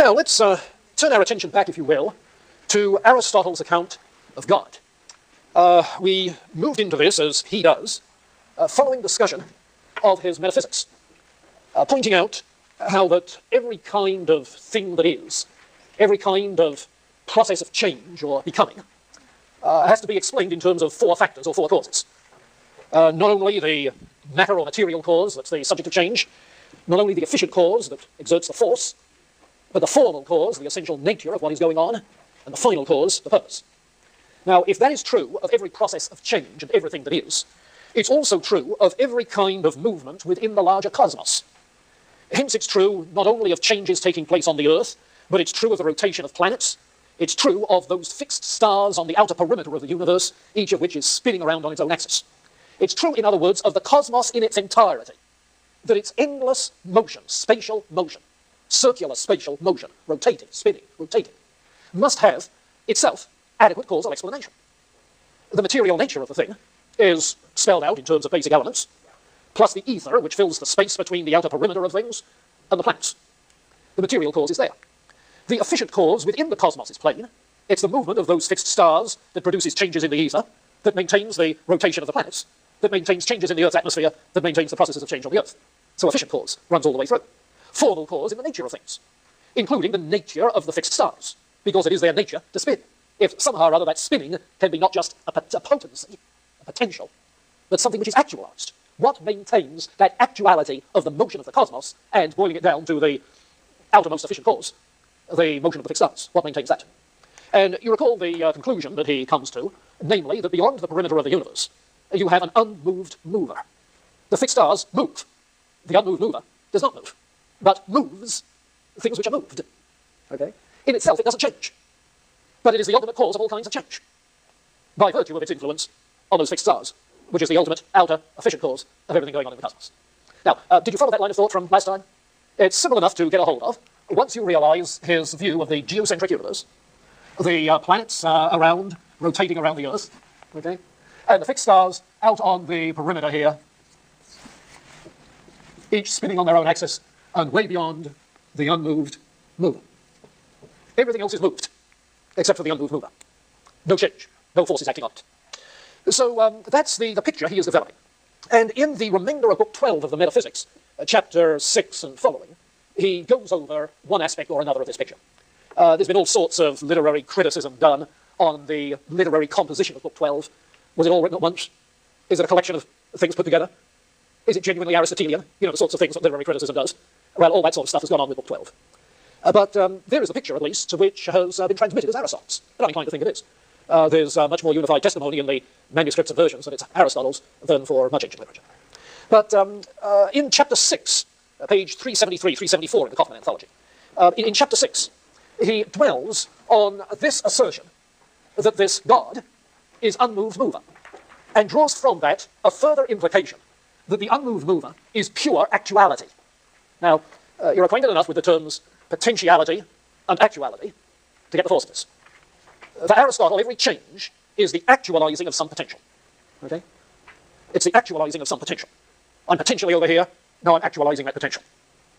Now, let's turn our attention back, if you will, to Aristotle's account of God. We moved into this, as he does, following discussion of his metaphysics, pointing out how that every kind of thing that is, every kind of process of change or becoming, has to be explained in terms of four factors or four causes. Not only the matter or material cause that's the subject of change, not only the efficient cause that exerts the force, but the formal cause, the essential nature of what is going on, and the final cause, the purpose. Now, if that is true of every process of change and everything that is, it's also true of every kind of movement within the larger cosmos. Hence, it's true not only of changes taking place on the Earth, but it's true of the rotation of planets. It's true of those fixed stars on the outer perimeter of the universe, each of which is spinning around on its own axis. It's true, in other words, of the cosmos in its entirety, that its endless motion, spatial motion, circular spatial motion, rotating, spinning, rotating, must have itself adequate causal explanation. The material nature of the thing is spelled out in terms of basic elements, plus the ether, which fills the space between the outer perimeter of things and the planets. The material cause is there. The efficient cause within the cosmos is plain. It's the movement of those fixed stars that produces changes in the ether, that maintains the rotation of the planets, that maintains changes in the Earth's atmosphere, that maintains the processes of change on the Earth. So efficient cause runs all the way through. Formal cause in the nature of things, including the nature of the fixed stars, because it is their nature to spin. If somehow or other that spinning can be not just a potency, a potential, but something which is actualized. What maintains that actuality of the motion of the cosmos, and boiling it down to the outermost efficient cause, the motion of the fixed stars? What maintains that? And you recall the conclusion that he comes to, namely that beyond the perimeter of the universe, you have an unmoved mover. The fixed stars move. The unmoved mover does not move, but moves things which are moved. Okay? In itself, it doesn't change, but it is the ultimate cause of all kinds of change, by virtue of its influence on those fixed stars, which is the ultimate, outer, efficient cause of everything going on in the cosmos. Now, did you follow that line of thought from last time? It's simple enough to get a hold of once you realize his view of the geocentric universe, the planets rotating around the Earth, okay, and the fixed stars out on the perimeter here, each spinning on their own axis, and way beyond the unmoved mover. Everything else is moved, except for the unmoved mover. No change, no forces acting on it. So that's the picture he is developing. And in the remainder of Book 12 of the Metaphysics, chapter 6 and following, he goes over one aspect or another of this picture. There's been all sorts of literary criticism done on the literary composition of Book 12. Was it all written at once? Is it a collection of things put together? Is it genuinely Aristotelian? You know, the sorts of things that literary criticism does. Well, all that sort of stuff has gone on with Book 12. But there is a picture, at least, which has been transmitted as Aristotle's. And I'm inclined to think it is. There's much more unified testimony in the manuscripts and versions that it's Aristotle's than for much ancient literature. But in chapter 6, page 373, 374 in the Kaufman Anthology, in chapter 6, he dwells on this assertion that this God is unmoved mover, and draws from that a further implication that the unmoved mover is pure actuality. Now, you're acquainted enough with the terms potentiality and actuality to get the force of this. For Aristotle, every change is the actualizing of some potential. Okay? It's the actualizing of some potential. I'm potentially over here, now I'm actualizing that potential.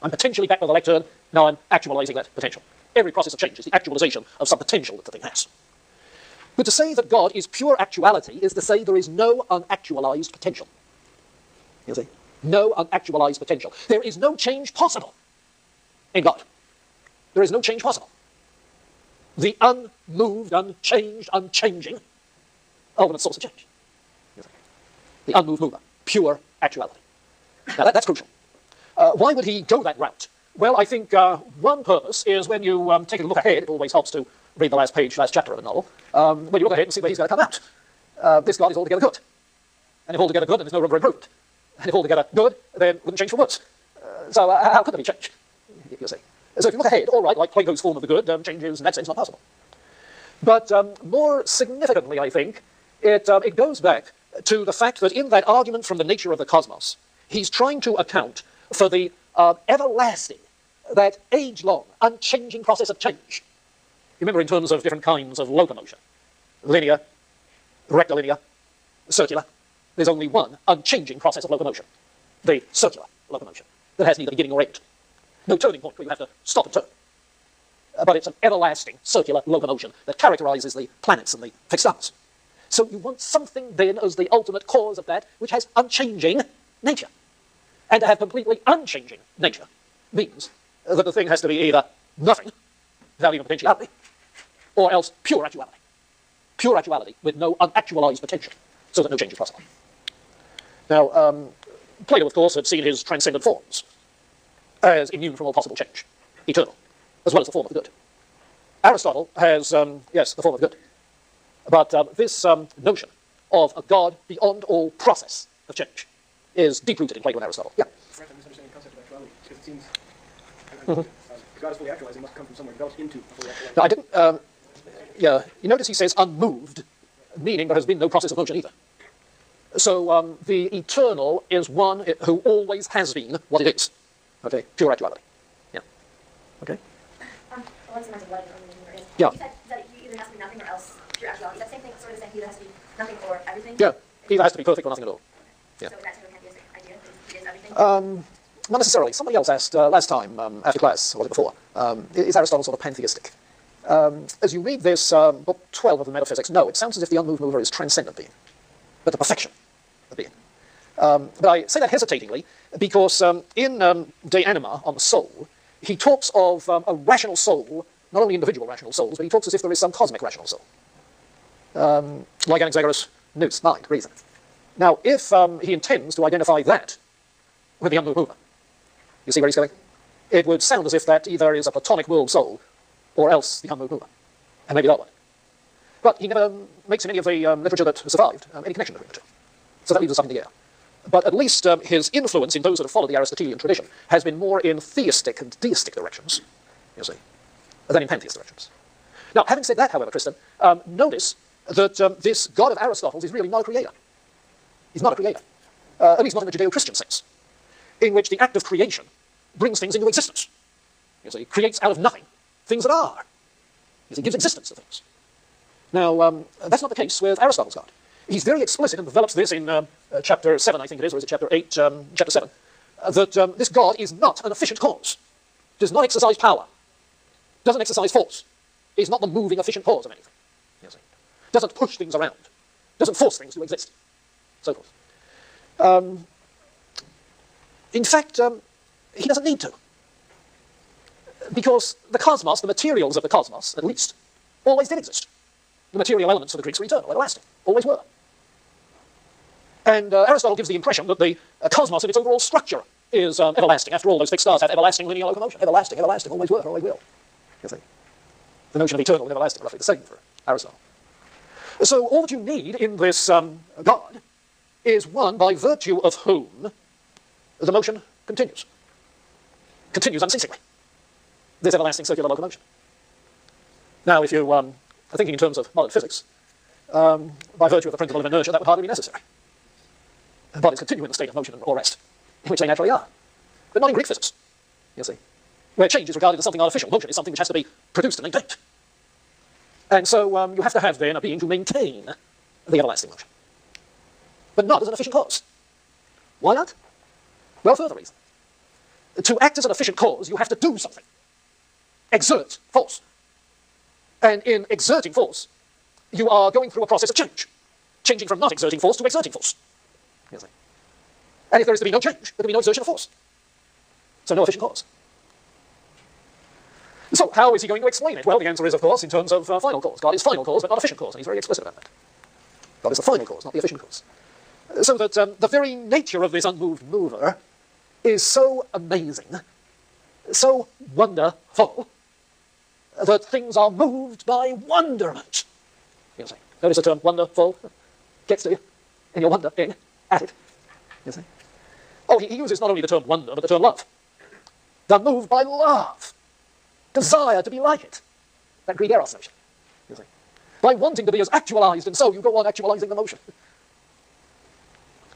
I'm potentially back by the lectern, now I'm actualizing that potential. Every process of change is the actualization of some potential that the thing has. But to say that God is pure actuality is to say there is no unactualized potential. You see? No unactualized potential. There is no change possible in God. There is no change possible. The unmoved, unchanged, unchanging ultimate source of change. You see? The unmoved mover. Pure actuality. Now that's crucial. Why would he go that route? Well, I think one purpose is when you take a look ahead, it always helps to read the last page, last chapter of a novel, when you look ahead and see where he's going to come out. This God is altogether good. And if altogether good, then there's no room for improvement. And if altogether good, then it wouldn't change for worse. So how could there be change? You see. So if you look ahead, all right, like Plato's form of the good, change is in that sense not possible. But more significantly, I think, it goes back to the fact that in that argument from the nature of the cosmos, he's trying to account for the everlasting, that age-long, unchanging process of change. You remember in terms of different kinds of locomotion, linear, rectilinear, circular, there's only one unchanging process of locomotion, the circular locomotion, that has neither beginning nor end. No turning point where you have to stop and turn. but it's an everlasting circular locomotion that characterizes the planets and the fixed stars. So you want something then as the ultimate cause of that which has unchanging nature. And to have completely unchanging nature means that the thing has to be either nothing, without even potentiality, or else pure actuality. Pure actuality with no unactualized potential, so that no change is possible. Now, Plato, of course, had seen his transcendent forms as immune from all possible change, eternal, as well as the form of the good. Aristotle has, yes, the form of good. But this notion of a God beyond all process of change is deep-rooted in Plato and Aristotle. Yeah? Correct, I'm misunderstanding the concept of actuality, because it seems if God is fully actualized, it must come from somewhere, developed into a fully actualized. No, I didn't, yeah, you notice he says unmoved, meaning there has been no process of motion either. So the eternal is one who always has been what it is. Okay, pure actuality. Yeah. Okay. Along the lines of what is. Yeah. You said that you either has to be nothing or else pure actuality. Is that same thing, sort of saying either has to be nothing or everything? Yeah, either has to be perfect or nothing at all. Yeah. So is that sort of a pantheistic idea? It is everything? Not necessarily. Somebody else asked last time after class, or was it before, is Aristotle sort of pantheistic? As you read this book 12 of the Metaphysics, no, it sounds as if the unmoved mover is transcendent being, but the perfection of being. But I say that hesitatingly because in De Anima, on the soul, he talks of a rational soul, not only individual rational souls, but he talks as if there is some cosmic rational soul. Like Anaxagoras, nous, mind, reason. Now, if he intends to identify that with the unmoved mover, you see where he's going? It would sound as if that either is a Platonic world soul, or else the unmoved mover. And maybe that one. But he never makes in any of the literature that has survived any connection between the two. So that leaves us up in the air. But at least his influence in those that have followed the Aristotelian tradition has been more in theistic and deistic directions, you see, than in pantheist directions. Now, having said that, however, Tristan, notice that this God of Aristotle's is really not a creator. He's not a creator, at least not in the Judeo-Christian sense, in which the act of creation brings things into existence. You see, creates out of nothing things that are. You see, gives existence to things. Now, that's not the case with Aristotle's God. He's very explicit and develops this in chapter 7, I think it is, or is it chapter 8, chapter 7, that this God is not an efficient cause, does not exercise power, doesn't exercise force, is not the moving efficient cause of anything, you see. Doesn't push things around, doesn't force things to exist, so forth. In fact, he doesn't need to, because the cosmos, the materials of the cosmos, at least, always did exist. The material elements of the Greeks were eternal, everlasting, always were. And Aristotle gives the impression that the cosmos in its overall structure is everlasting. After all, those fixed stars have everlasting linear locomotion. Everlasting, everlasting, always were, always will. You see? The notion of eternal and everlasting, roughly the same for Aristotle. So all that you need in this God is one by virtue of whom the motion continues. Continues unceasingly. This everlasting circular locomotion. Now, if you are thinking in terms of modern physics, by virtue of the principle of inertia, that would hardly be necessary. Bodies continue in the state of motion or rest, in which they naturally are. But not in Greek physics, you see, where change is regarded as something artificial. Motion is something which has to be produced and maintained. And so you have to have then a being to maintain the everlasting motion. But not as an efficient cause. Why not? Well, for the reason. To act as an efficient cause, you have to do something. Exert force. And in exerting force, you are going through a process of change. Changing from not exerting force to exerting force. You see. And if there is to be no change, there can be no exertion of force. So no efficient cause. So how is he going to explain it? Well, the answer is, of course, in terms of final cause. God is final cause, but not efficient cause, and he's very explicit about that. God is the final cause, not the efficient cause. So that the very nature of this unmoved mover is so amazing, so wonderful, that things are moved by wonderment. You see. Notice the term wonderful gets to you, and you're wondering at it. You see. Oh, he uses not only the term wonder, but the term love. They're moved by love, desire to be like it. That Greek eros notion. You see. By wanting to be as actualized, and so you go on actualizing the motion.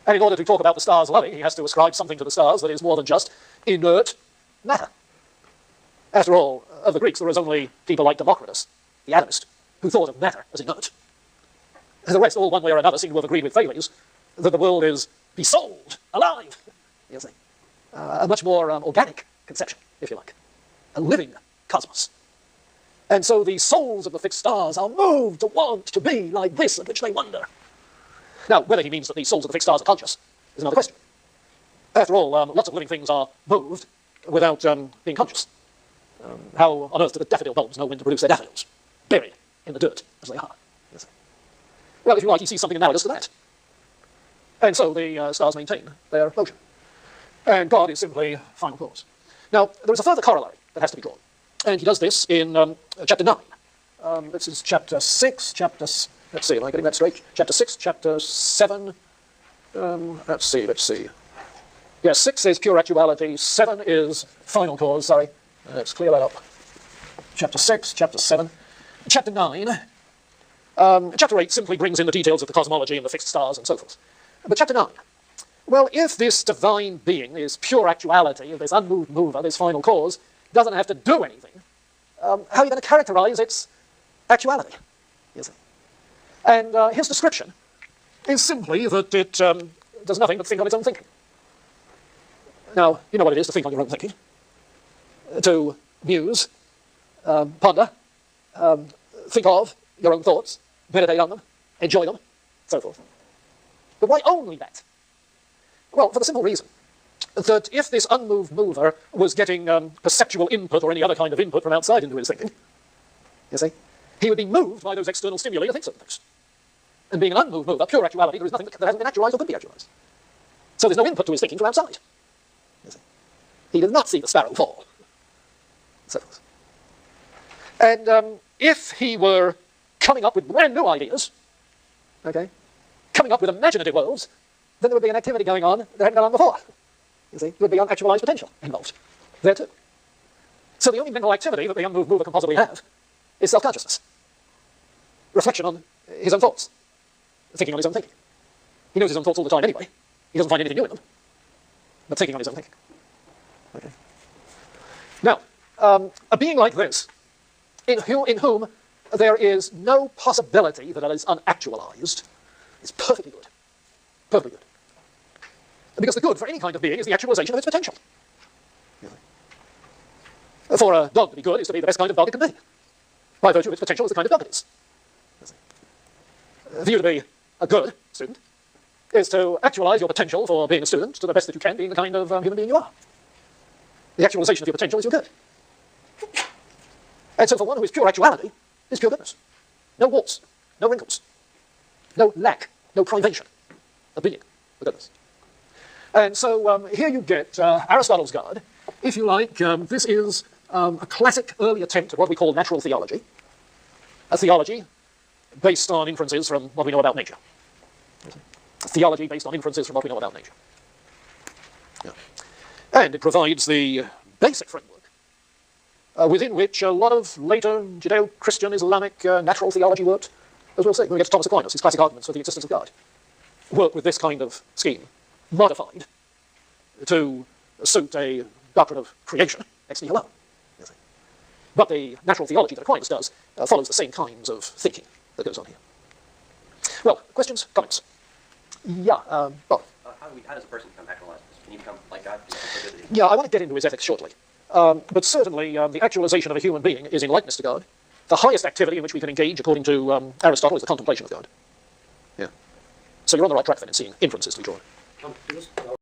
And in order to talk about the stars loving, he has to ascribe something to the stars that is more than just inert matter. After all, of the Greeks, there was only people like Democritus, the atomist, who thought of matter as inert. And the rest, all one way or another, seem to have agreed with Thales that the world is besouled, alive, you see. A much more organic conception, if you like. A living cosmos. And so the souls of the fixed stars are moved to want to be like this, at which they wonder. Now, whether he means that the souls of the fixed stars are conscious is another question. After all, lots of living things are moved without being conscious. How on earth do the daffodil bulbs know when to produce their daffodils? Buried in the dirt, as they are. Yes. Well, if you like, he sees something analogous to that. And so the stars maintain their motion. And God is simply final cause. Now, there is a further corollary that has to be drawn. And he does this in chapter 9. This is chapter 6, let's see, am I getting that straight? Chapter 6, chapter 7, let's see. Yes, 6 is pure actuality, 7 is final cause, sorry. Let's clear that up. Chapter 6, chapter 7. Chapter 9, chapter 8 simply brings in the details of the cosmology and the fixed stars and so forth. But chapter 9, well, if this divine being is pure actuality, if this unmoved mover, this final cause, doesn't have to do anything, how are you going to characterize its actuality? You see? And his description is simply that it does nothing but think on its own thinking. Now, you know what it is to think on your own thinking. To muse, ponder, think of your own thoughts, meditate on them, enjoy them, so forth. But why only that? Well, for the simple reason that if this unmoved mover was getting perceptual input or any other kind of input from outside into his thinking, you see, he would be moved by those external stimuli to think certain things. And being an unmoved mover, pure actuality, there is nothing that hasn't been actualized or could be actualized. So there's no input to his thinking from outside. You see. He does not see the sparrow fall. So forth. And if he were coming up with brand new ideas, okay, coming up with imaginative worlds, then there would be an activity going on that hadn't gone on before. You see, there would be unactualized potential involved there too. So the only mental activity that the unmoved mover can possibly have is self-consciousness. Reflection on his own thoughts. Thinking on his own thinking. He knows his own thoughts all the time anyway. He doesn't find anything new in them. But thinking on his own thinking. Okay. Now, a being like this, in whom there is no possibility that it is unactualized, is perfectly good. Perfectly good. Because the good for any kind of being is the actualization of its potential. For a dog to be good is to be the best kind of dog it can be. By virtue of its potential as the kind of dog it is. For you to be a good student is to actualize your potential for being a student to the best that you can, being the kind of human being you are. The actualization of your potential is your good. And so for one who is pure actuality, is pure goodness. No warts, no wrinkles, no lack, no privation of being the goodness. And so here you get Aristotle's God. If you like, this is a classic early attempt at what we call natural theology. A theology based on inferences from what we know about nature. A theology based on inferences from what we know about nature. Yeah. And it provides the basic framework within which a lot of later Judeo-Christian Islamic natural theology worked, as we'll see when we get to Thomas Aquinas, his classic arguments for the existence of God, work with this kind of scheme, modified to suit a doctrine of creation, ex nihilo. But the natural theology that Aquinas does follows the same kinds of thinking that goes on here. Well, questions, comments? Yeah, Bob. How does a person become actualized? Can you become like God? Yeah, I want to get into his ethics shortly. But certainly the actualization of a human being is in likeness to God. The highest activity in which we can engage, according to Aristotle, is the contemplation of God. Yeah. So you're on the right track then in seeing inferences to be drawn.